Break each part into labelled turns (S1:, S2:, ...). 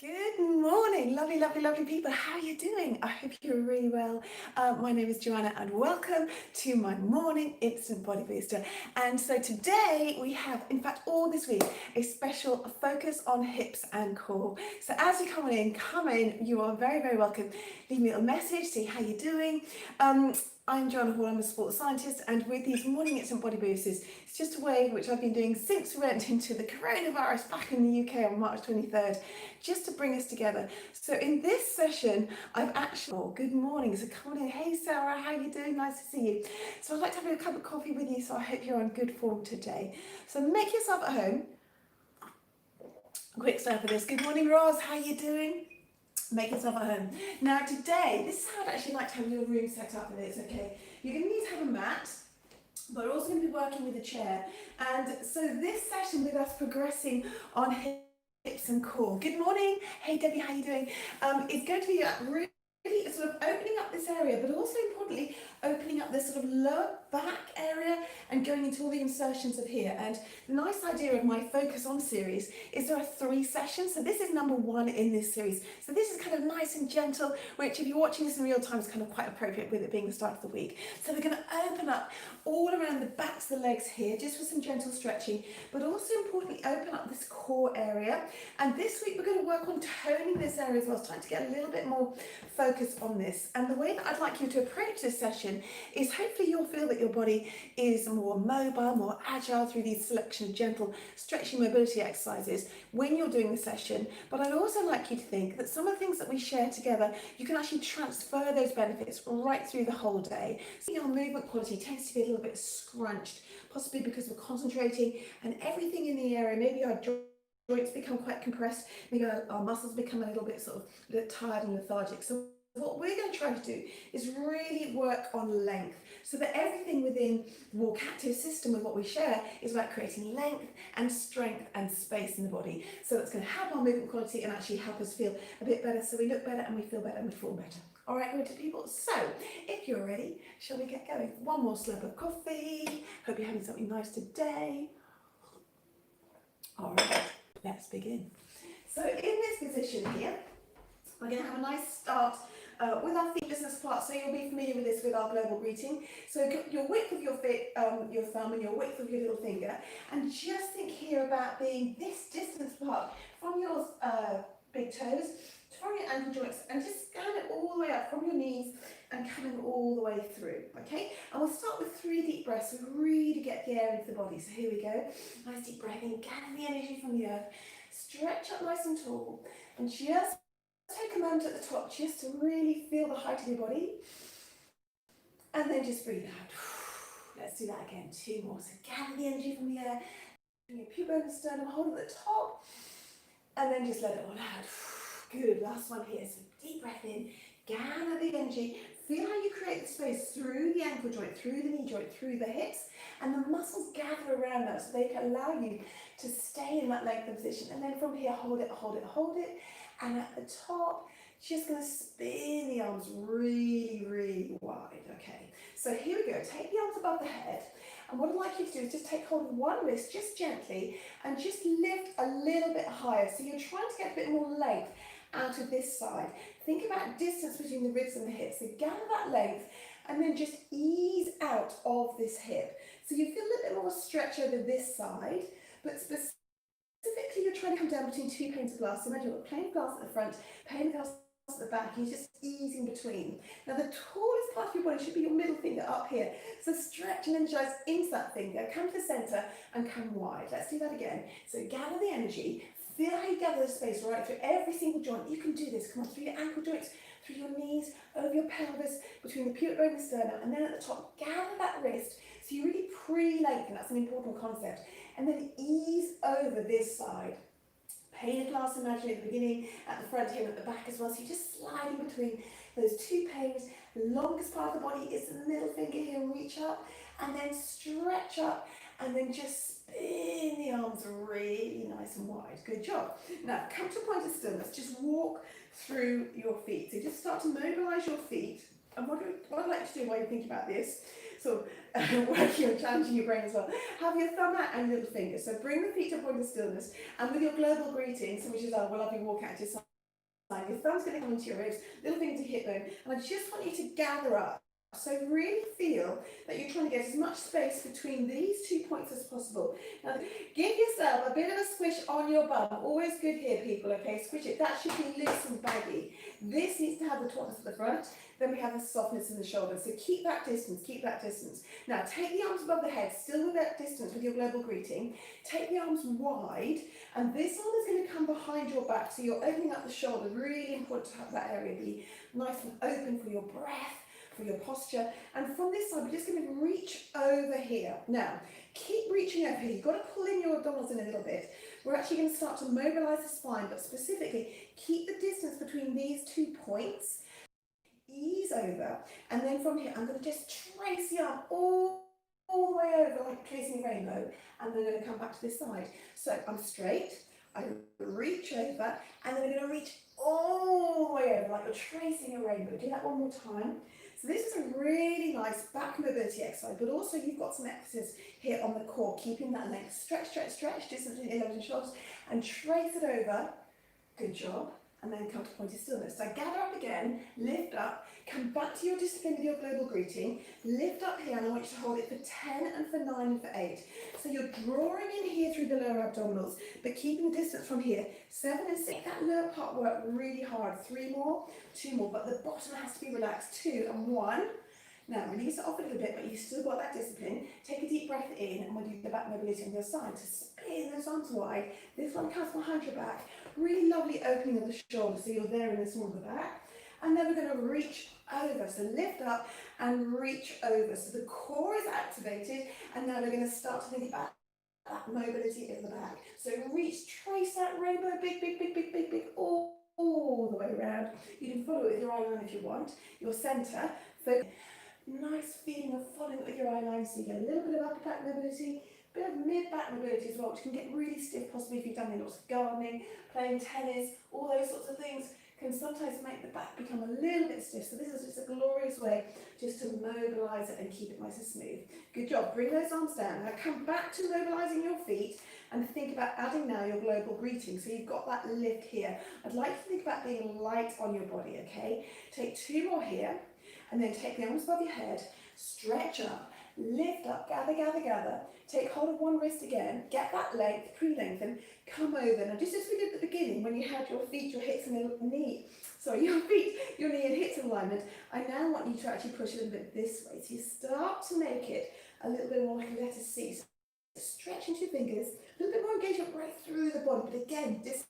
S1: Good morning, lovely, lovely, lovely people. How are you doing? I hope you're really well. My name is Joanna and welcome to my morning instant body booster. And so today we have, in fact, all this week, a special focus on hips and core. So as you come in, you are very, very welcome. Leave me a message, see how you're doing. I'm Joanna Hall, I'm a sports scientist, and with these morning instant body boosters, it's just a way which I've been doing since we went into the coronavirus back in the UK on March 23rd, just to bring us together. So in this session, good morning, so come on in. Hey Sarah, how are you doing? Nice to see you. So I'd like to have a cup of coffee with you, so I hope you're on good form today. So make yourself at home. A quick start for this. Good morning, Roz, how are you doing? Make yourself at home. Now today, this is how I'd actually like to have your room set up, and it's okay. You're going to need to have a mat, but we're also going to be working with a chair. And so this session with us progressing on hips and core. Good morning. Hey Debbie, how you doing? It's going to be really sort of opening up this area, but also importantly opening up this sort of lower back area and going into all the insertions of here. And the nice idea of my focus on series is there are 3 sessions, so this is number 1 in this series. So this is kind of nice and gentle, which if you're watching this in real time is kind of quite appropriate with it being the start of the week. So we're going to open up all around the backs of the legs here just for some gentle stretching, but also importantly open up this core area. And this week we're going to work on toning this area as well, trying to get a little bit more focus on this. And the way that I'd like you to approach this session is hopefully you'll feel that your body is more mobile, more agile through these selection of gentle stretching mobility exercises when you're doing the session. But I'd also like you to think that some of the things that we share together, you can actually transfer those benefits right through the whole day. So your movement quality tends to be a little bit scrunched, possibly because we're concentrating and everything in the area, maybe our joints become quite compressed, maybe our muscles become a little bit tired and lethargic. So what we're going to try to do is really work on length, so that everything within the WalkActive system with what we share is about creating length and strength and space in the body. So it's going to help our movement quality and actually help us feel a bit better, so we look better and we feel better and we form better. All right, good people. So if you're ready, shall we get going? One more slurp of coffee. Hope you're having something nice today. All right, let's begin. So in this position here, we're going to have a nice start with our feet business apart, so you'll be familiar with this with our global greeting. So your width of your thumb and your width of your little finger, and just think here about being this distance apart from your big toes, from your ankle joints, and just scan it all the way up from your knees and coming all the way through, okay? And we'll start with 3 deep breaths, so we really get the air into the body. So here we go, nice deep breath in, gather the energy from the earth, stretch up nice and tall, and just take a moment at the top just to really feel the height of your body, and then just breathe out. Let's do that again, 2 more. So gather the energy from the air, bring your pubic bone and sternum, hold at the top, and then just let it all out. Good, last one here. So deep breath in, gather the energy, feel how you create the space through the ankle joint, through the knee joint, through the hips, and the muscles gather around that so they can allow you to stay in that lengthened position. And then from here, hold it, hold it, hold it. And at the top, just going to spin the arms really, really wide. Okay, so here we go. Take the arms above the head. And what I'd like you to do is just take hold of one wrist, just gently, and just lift a little bit higher. So you're trying to get a bit more length out of this side. Think about distance between the ribs and the hips. So gather that length, and then just ease out of this hip. So you feel a little bit more stretch over this side, but specifically you're trying to come down between 2 panes of glass. So imagine you've got a pane of glass at the front, pane of glass at the back, and you just ease in between. Now the tallest part of your body should be your middle finger up here. So stretch and energize into that finger, come to the center and come wide. Let's do that again. So gather the energy, feel how you gather the space right through every single joint. You can do this. Come on, through your ankle joints, through your knees, over your pelvis, between the pubic bone and sternum, and then at the top, gather that wrist so you really pre-lengthen. That's an important concept. And then ease over this side. Pane of glass imaginary at the beginning, at the front here, and at the back as well. So you just slide in between those 2 panes. The longest part of the body is the middle finger here, reach up, and then stretch up, and then just spin the arms really nice and wide. Good job. Now come to a point of stillness. Just walk through your feet. So just start to mobilize your feet. And what I'd like to do while you think about this, so working on challenging your brain as well, have your thumb out and little finger. So bring the feet to a point of stillness, and with your global greetings, which is our lovely WalkActive Your thumb's going to come into your ribs, little finger to hip bone, and I just want you to gather up. So really feel that you're trying to get as much space between these 2 points as possible. Now, give yourself a bit of a squish on your bum. Always good here, people, okay? Squish it. That should be loose and baggy. This needs to have the tautness at the front. Then we have the softness in the shoulders. So keep that distance, keep that distance. Now, take the arms above the head, still with that distance with your global greeting. Take the arms wide, and this arm is going to come behind your back. So you're opening up the shoulder. Really important to have that area be nice and open for your breath, for your posture. And from this side, we're just going to reach over here. Now, keep reaching over here. You've got to pull in your abdominals in a little bit. We're actually going to start to mobilize the spine, but specifically, keep the distance between these 2 points. Ease over, and then from here, I'm going to just trace the arm all the way over, like tracing a rainbow, and then I'm going to come back to this side. So I'm straight, I reach over, and then I'm going to reach all the way over, like you're tracing a rainbow. Do that one more time. So this is a really nice back mobility exercise, but also you've got some emphasis here on the core, keeping that length. Stretch, stretch, stretch, distance between the elbows and shoulders, and trace it over. Good job. And then come to pointed stillness. So gather up again, lift up, come back to your discipline with your global greeting, lift up here, and I want you to hold it for 10 and for 9 and for 8. So you're drawing in here through the lower abdominals, but keeping the distance from here. 7 and 6, that lower part work really hard. 3 more, 2 more, but the bottom has to be relaxed. 2 and 1. Now release it off a little bit, but you've still got that discipline. Take a deep breath in, and we'll do the back mobility on the other side. So spin those arms wide. This one comes behind your back. Really lovely opening of the shoulder, so you're there in the small of the back. And then we're going to reach over. So lift up and reach over. So the core is activated, and now we're going to start to think about that mobility in the back. So reach, trace that rainbow, big, big, big, big, big, big, all the way around. You can follow it with your eye line if you want. Your centre. Focus. Nice feeling of following it with your eye line, so you get a little bit of upper back mobility, a bit of mid-back mobility as well, which can get really stiff, possibly if you've done lots of gardening, playing tennis, all those sorts of things can sometimes make the back become a little bit stiff. So this is just a glorious way just to mobilise it and keep it nice and smooth. Good job. Bring those arms down. Now come back to mobilising your feet and think about adding now your global greeting. So you've got that lift here. I'd like you to think about being light on your body, okay? Take 2 more here. And then take the arms above your head, stretch up, lift up, gather, gather, gather. Take hold of one wrist again, get that length, pre-lengthen, come over. Now just as we did at the beginning when you had your feet, your hips and your knee, your feet, your knee and hips in alignment, I now want you to actually push a little bit this way. So you start to make it a little bit more like a letter C. So stretch into your fingers, a little bit more engagement right through the body, but again, distance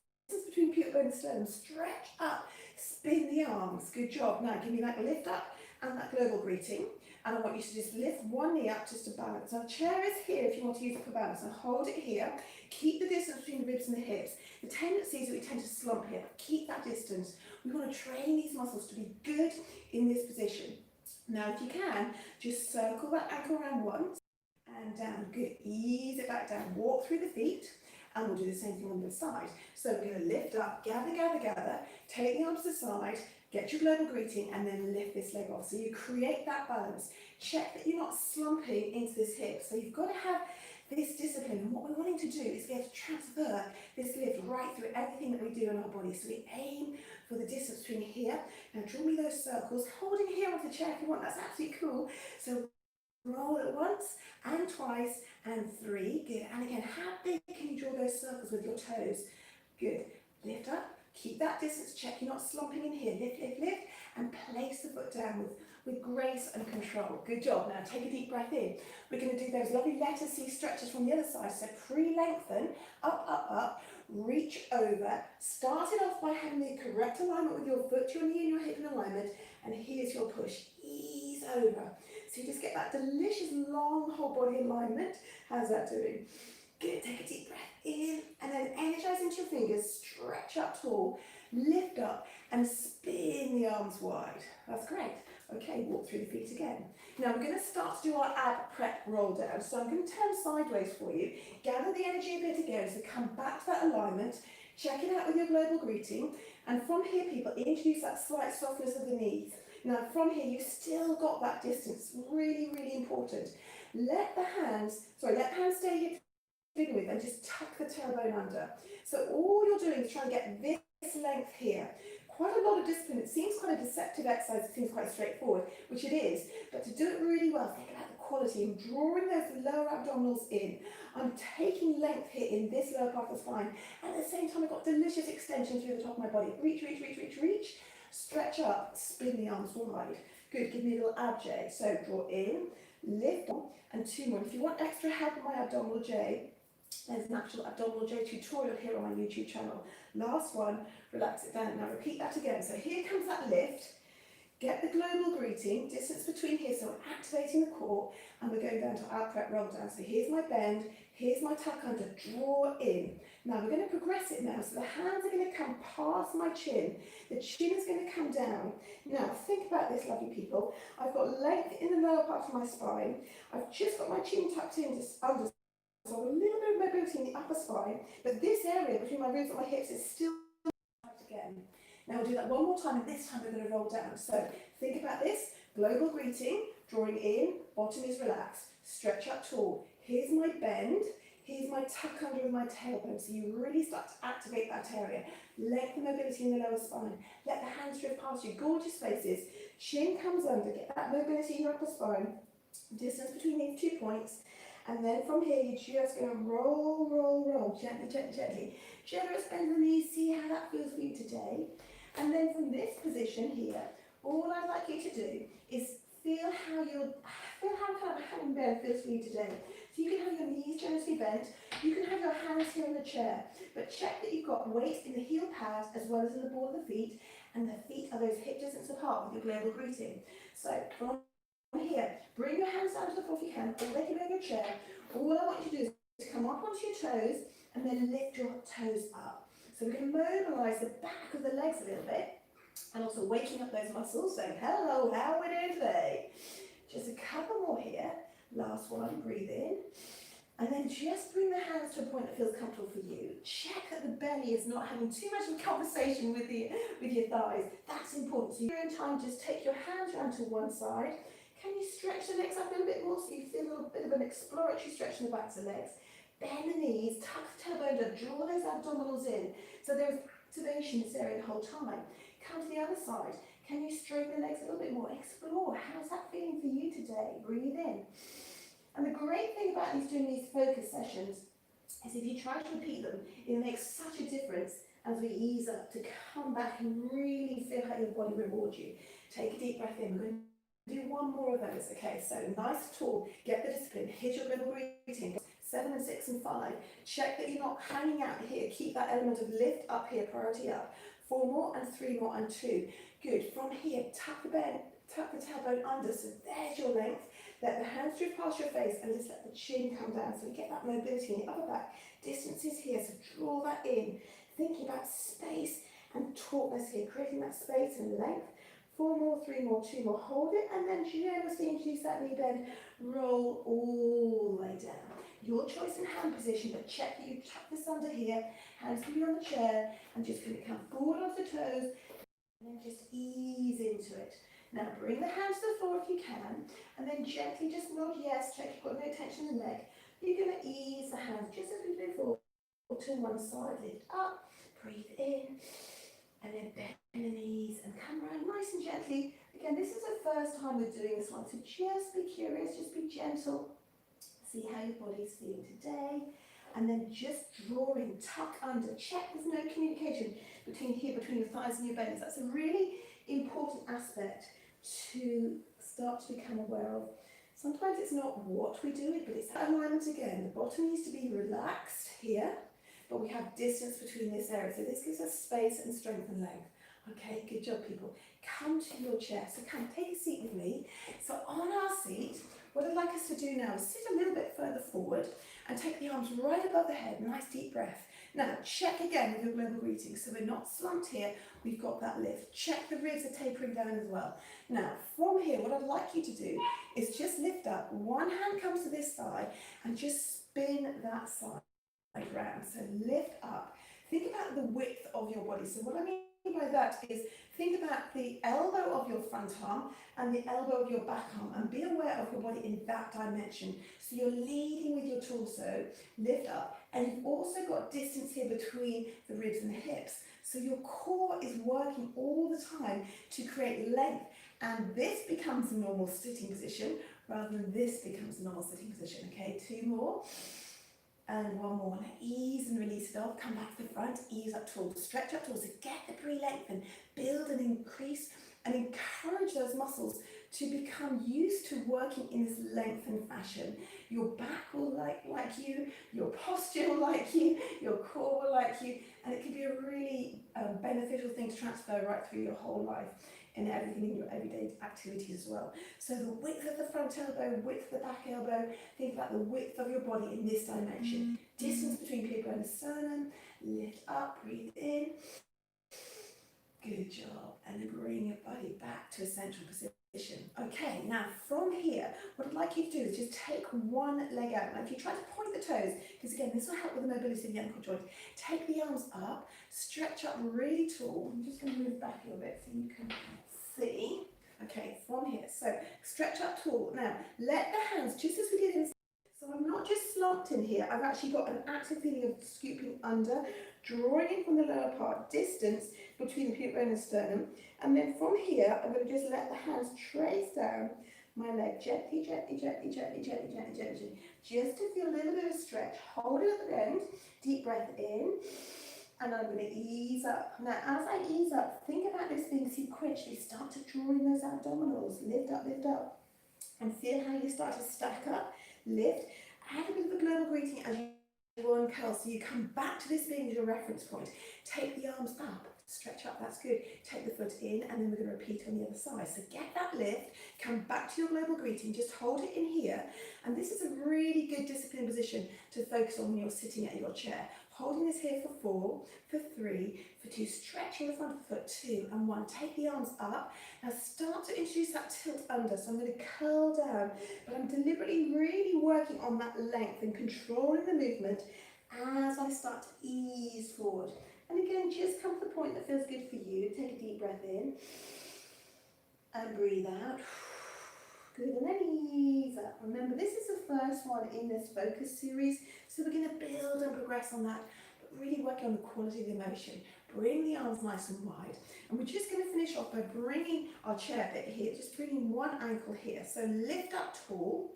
S1: between pubic bone and sternum, stretch up, spin the arms. Good job. Now give me that lift up and that global greeting, and I want you to just lift one knee up just to balance. Now the chair is here if you want to use it for balance, and hold it here. Keep the distance between the ribs and the hips. The tendency is that we tend to slump here, but keep that distance. We want to train these muscles to be good in this position. Now if you can, just circle that ankle around once and down. Good. Ease it back down. Walk through the feet. And we'll do the same thing on the side. So we're going to lift up, gather, gather, gather, take the arms to the side, get your global greeting, and then lift this leg off. So you create that balance. Check that you're not slumping into this hip. So you've got to have this discipline. And what we're wanting to do is be able to transfer this lift right through everything that we do in our body. So we aim for the distance between here. Now draw me those circles, holding here off the chair if you want. That's absolutely cool. So roll it once and twice and 3. Good. And again, how big can you draw those circles with your toes? Good. Lift up. Keep that distance. Check you're not slumping in here. Lift, lift, lift. And place the foot down with grace and control. Good job. Now take a deep breath in. We're going to do those lovely letter C stretches from the other side. So pre-lengthen. Up, up, up. Reach over. Start it off by having the correct alignment with your foot, your knee and your hip in alignment. And here's your push. Ease over. So you just get that delicious long whole body alignment. How's that doing? Good. Take a deep breath in and then energize into your fingers. Stretch up tall. Lift up and spin the arms wide. That's great. Okay, walk through the feet again. Now we're going to start to do our ab prep roll down. So I'm going to turn sideways for you. Gather the energy a bit again. So come back to that alignment. Check it out with your global greeting. And from here, people, introduce that slight softness of the knees. Now from here, you've still got that distance. Really, really important. Let hands stay here to begin with and just tuck the tailbone under. So all you're doing is trying to get this length here. quite a lot of discipline. It seems quite a deceptive exercise, it seems quite straightforward, which it is, but to do it really well, think about the quality. I'm drawing those lower abdominals in. I'm taking length here in this lower part of the spine, and at the same time I've got delicious extension through the top of my body. Reach, reach, reach, reach, reach, stretch up, spin the arms wide. Good, give me a little ab J. So draw in, lift on, and 2 more. If you want extra help with my abdominal J, there's an actual abdominal J tutorial here on my YouTube channel. Last one, relax it down. Now repeat that again. So here comes that lift. Get the global greeting, distance between here, so we're activating the core, and we're going down to our prep roll down. So here's my bend, here's my tuck under, draw in. Now we're going to progress it now, so the hands are going to come past my chin. The chin is going to come down. Now think about this, lovely people. I've got length in the lower part of my spine. I've just got my chin tucked in just under, so a little bit of mobility in the upper spine, but this area between my ribs and my hips is still tucked again. Now we'll do that one more time, and this time we're going to roll down. So think about this, global greeting, drawing in, bottom is relaxed, stretch up tall. Here's my bend, here's my tuck under with my tailbone, so you really start to activate that area. Length and mobility in the lower spine. Let the hands drift past you, gorgeous faces. Chin comes under, get that mobility in your upper spine. Distance between these 2 points. And then from here, you're just going to roll, roll, roll, gently, gently, gently. Generous bend in the knees, see how that feels for you today. And then from this position here, all I'd like you to do is feel how kind of a hanging bend feels for you today. So you can have your knees generously bent, you can have your hands here in the chair, but check that you've got weight in the heel pad as well as in the ball of the feet, and the feet are those hip distance apart with your global greeting. So from here, bring your hands down to the floor if you can, or they can be in your chair. All I want you to do is to come up onto your toes and then lift your toes up. So we're going to mobilise the back of the legs a little bit, and also waking up those muscles, saying, hello, how are we doing today? Just a couple more here. Last one, breathe in. And then just bring the hands to a point that feels comfortable for you. Check that the belly is not having too much of a conversation with your thighs. That's important. So you're in time, just take your hands around to one side. Can you stretch the legs up a little bit more so you feel a little bit of an exploratory stretch in the backs of the legs? Bend the knees, tuck the tailbone under, draw those abdominals in. So there's activation in this area the whole time. Come to the other side. Can you straighten the legs a little bit more? Explore. How's that feeling for you today? Breathe in. And the great thing about doing these focus sessions is if you try to repeat them, it makes such a difference as we ease up to come back and really feel how your body rewards you. Take a deep breath in. We're going to do one more of those. Okay, so nice, tall, get the discipline. Here's your global breathing. 7 and 6 and 5. Check that you're not hanging out here. Keep that element of lift up here, priority up. 4 more and 3 more and 2. Good. From here, tuck the tailbone under. So there's your length. Let the hands drift past your face and just let the chin come down. So you get that mobility in the upper back. Distance is here, so draw that in. Thinking about space and tautness here, creating that space and length. 4 more, 3 more, 2 more. Hold it and then generously introduce that knee bend. Roll all the way down. Your choice in hand position, but check that you tuck this under here. Hands can be on the chair, and just going to come forward onto the toes, and then just ease into it. Now bring the hands to the floor if you can, and then gently just nod yes, check you've got no tension in the neck. You're going to ease the hands just as we did before to one side, lift up, breathe in, and then bend the knees and come around nice and gently. Again, this is the first time we're doing this one, so just be curious, just be gentle. See how your body's feeling today, and then just drawing, tuck under, check there's no communication between your thighs and your bellies. That's a really important aspect to start to become aware of. Sometimes it's not what we do, but it's that alignment again. The bottom needs to be relaxed here, but we have distance between this area. So this gives us space and strength and length. Okay, good job, people. Come to your chair. So come, take a seat with me. So on our seat, what I'd like us to do now is sit a little bit further forward and take the arms right above the head. Nice deep breath. Now, check again with your global greeting. So we're not slumped here. We've got that lift. Check the ribs are tapering down as well. Now, from here, what I'd like you to do is just lift up. One hand comes to this side and just spin that side round. So lift up. Think about the width of your body. So what I mean by that is think about the elbow of your front arm and the elbow of your back arm, and be aware of your body in that dimension. So you're leading with your torso, lift up, and you've also got distance here between the ribs and the hips. So your core is working all the time to create length, and this becomes a normal sitting position rather than this becomes a normal sitting position. Okay, 2 more. And 1 more. Now ease and release it off. Come back to the front. Ease up tall. Stretch up tall. So get the pre-lengthen. Build and increase and encourage those muscles to become used to working in this lengthened fashion. Your back will like you. Your posture will like you. Your core will like you. And it can be a really beneficial thing to transfer right through your whole life and everything in your everyday activities as well. So the width of the front elbow, width of the back elbow, think about the width of your body in this dimension. Distance between pubic bone and sternum, lift up, breathe in. Good job. And then bring your body back to a central position. Okay, now from here, what I'd like you to do is just take one leg out. Now if you try to point the toes, because again, this will help with the mobility of the ankle joint, take the arms up, stretch up really tall. I'm just going to move back a little bit so you can see. Okay, from here. So stretch up tall. Now let the hands, just as we did in, so I'm not just slumped in here, I've actually got an active feeling of scooping under, drawing in from the lower part, distance between the pubic bone and sternum, and then from here I'm going to just let the hands trace down my leg gently, gently, gently, gently, gently, gently, gently, just to feel a little bit of stretch. Hold it at the end, deep breath in, and I'm going to ease up. Now as I ease up, think about this being sequentially. Start to draw in those abdominals, lift up, and feel how you start to stack up, lift, add a bit of a global greeting as you uncurl, so you come back to this being your reference point. Take the arms up, stretch up, that's good. Take the foot in, and then we're going to repeat on the other side. So get that lift, come back to your global greeting, just hold it in here, and this is a really good disciplined position to focus on when you're sitting at your chair. Holding this here for 4, for 3, for 2, stretching the front of the foot, 2 and 1. Take the arms up. Now start to introduce that tilt under. So I'm going to curl down, but I'm deliberately really working on that length and controlling the movement as I start to ease forward. And again, just come to the point that feels good for you. Take a deep breath in and breathe out. Good, and then ease up. Remember, this is the first one in this focus series, so we're going to build and progress on that, but really working on the quality of the motion. Bring the arms nice and wide, and we're just going to finish off by bringing our chair bit here, just bringing one ankle here. So lift up tall,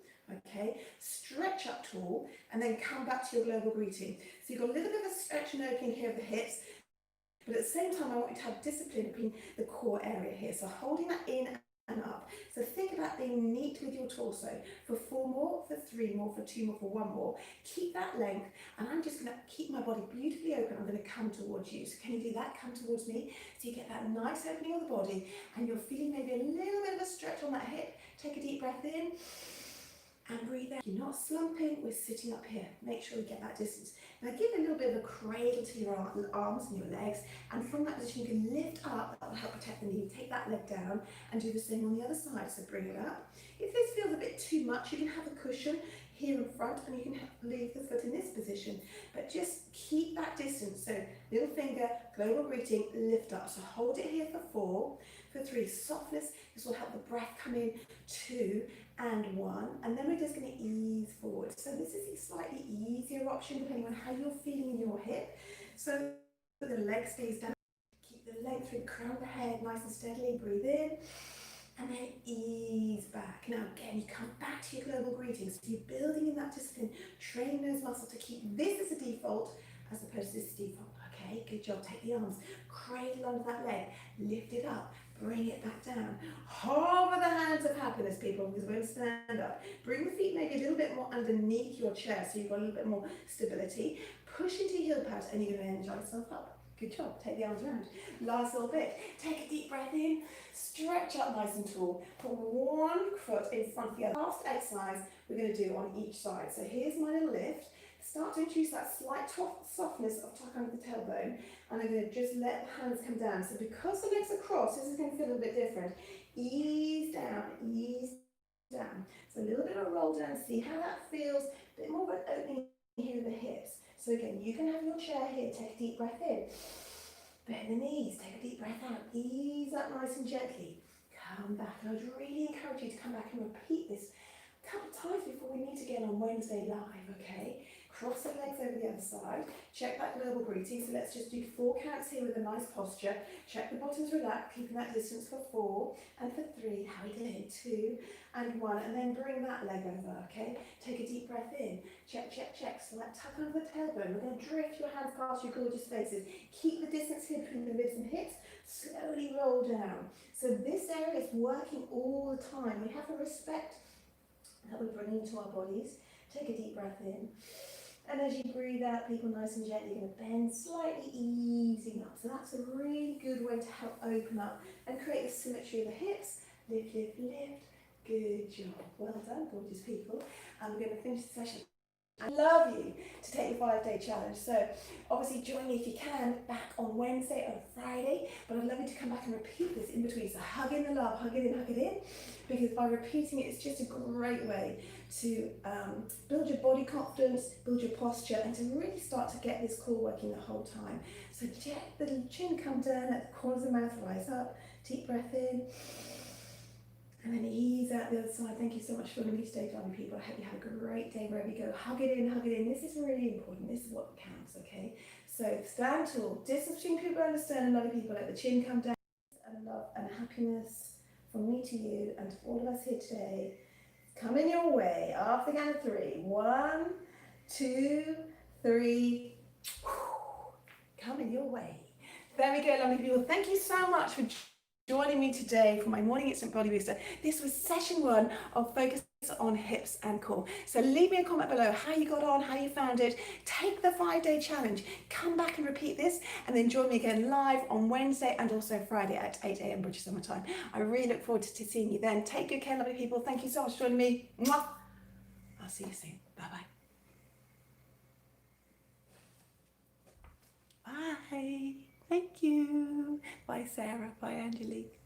S1: okay, stretch up tall, and then come back to your global greeting. So you've got a little bit of a stretch and opening here of the hips, but at the same time, I want you to have discipline between the core area here. So holding that in and up. So think about being neat with your torso for 4 more, for 3 more, for 2 more, for 1 more. Keep that length, and I'm just going to keep my body beautifully open. I'm going to come towards you. So can you do that? Come towards me. So you get that nice opening of the body, and you're feeling maybe a little bit of a stretch on that hip. Take a deep breath in and breathe out. You're not slumping, we're sitting up here. Make sure you get that distance. Now give a little bit of a cradle to your arms and your legs, and from that position you can lift up. That will help protect the knee. Take that leg down and do the same on the other side. So bring it up. If this feels a bit too much, you can have a cushion here in front, and you can leave the foot in this position, but just keep that distance. So little finger, global greeting, lift up. So hold it here for 4, for 3, softness. This will help the breath come in, 2 and 1, and then we're just going to ease forward. So this is a slightly easier option depending on how you're feeling in your hip. So the leg stays down, keep the length through the crown of the head nice and steadily, breathe in, and then ease back. Now again, you come back to your global greeting, so you're building in that discipline, train those muscles to keep this as a default as opposed to this default. Okay, good job. Take the arms, cradle under that leg, lift it up, bring it back down. Hover the hands of happiness, people, because we're going to stand up. Bring the feet maybe a little bit more underneath your chair so you've got a little bit more stability. Push into your heel pads, and you're going to energize yourself up. Good job. Take the arms around. Last little bit. Take a deep breath in. Stretch up nice and tall. Put one foot in front of the other. Last exercise we're going to do on each side. So here's my little lift. Start to introduce that slight softness of tuck under the tailbone, and I'm going to just let the hands come down. So because the legs are crossed, this is going to feel a little bit different. Ease down, ease down. So a little bit of a roll down, see how that feels. A bit more of an opening here in the hips. So again, you can have your chair here, take a deep breath in, Bend the knees, take a deep breath out, ease up nice and gently. Come back, and I'd really encourage you to come back and repeat this a couple of times before we meet again on Wednesday live, okay? Cross the legs over the other side, check that global greeting, so let's just do 4 counts here with a nice posture. Check the bottoms relaxed, keeping that distance for 4, and for 3, how we did 2, and 1, and then bring that leg over, okay? Take a deep breath in, check, check, check, so that tuck under the tailbone, we're going to drift your hands past your gorgeous faces. Keep the distance here between the ribs and hips, slowly roll down. So this area is working all the time. We have to respect that we're bringing to our bodies. Take a deep breath in. And as you breathe out, people nice and gently, you're going to bend slightly, easing up. So that's a really good way to help open up and create the symmetry of the hips. Lift, lift, lift. Good job. Well done, gorgeous people. And we're going to finish the session. I'd love you to take the 5-day challenge. So obviously join me if you can back on Wednesday or Friday, but I'd love you to come back and repeat this in between. So hug in the love, hug it in, because by repeating it, it's just a great way to build your body confidence, build your posture, and to really start to get this core working the whole time. So let the chin come down, let the corners of the mouth rise up, deep breath in. And then ease out the other side. Thank you so much for joining me today, lovely people. I hope you have a great day wherever you go. Hug it in, hug it in. This is really important. This is what counts, okay? So stand tall. Distance between people and the sternum, lovely people. Let the chin come down. And love and happiness from me to you and to all of us here today. Coming your way after the count of 3. 1, 2, 3. Coming your way. There we go, lovely people. Thank you so much for joining me today for my morning instant body booster. This was session 1 of focus on hips and core. So leave me a comment below how you got on, how you found it. Take the 5-day challenge. Come back and repeat this, and then join me again live on Wednesday and also Friday at 8 a.m. British Summer Time. I really look forward to seeing you then. Take good care, lovely people. Thank you so much for joining me. Mwah! I'll see you soon. Bye-bye. Bye. Thank you. Bye, Sarah. Bye, Angelique.